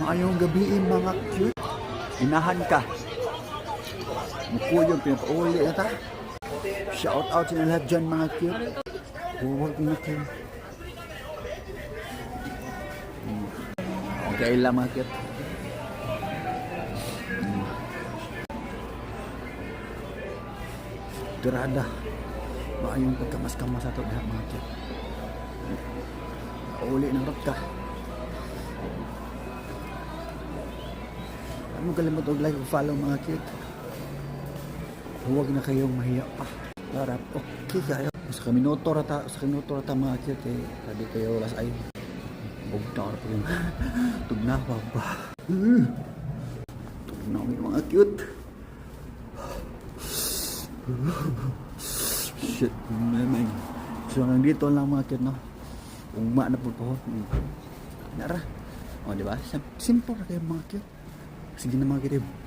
Maayong gabiin mga cute. Inahan ka. Mukuyog, pinapauli na ta. Shout out sa lahat dyan mga cute. Huwag na kayo. Okay lang mga cute. Tirada. Maayong pagkamas-kamas ato na mga cute. Uli ng rot ka. Ano kalimot og like o follow mga cute. Huwag na kayong mahiya pa. Para okay kayo. Sa minuto rata mga cute eh. Sabi kayo las ay. Bugtar pa yung tugnawa ba. Tugnawa yung mga cute. Shit, memang. So nandito lang mga cute no. Ugma na po po. Nara. O diba? Simple na kayo mga cute. Sige na mga cute.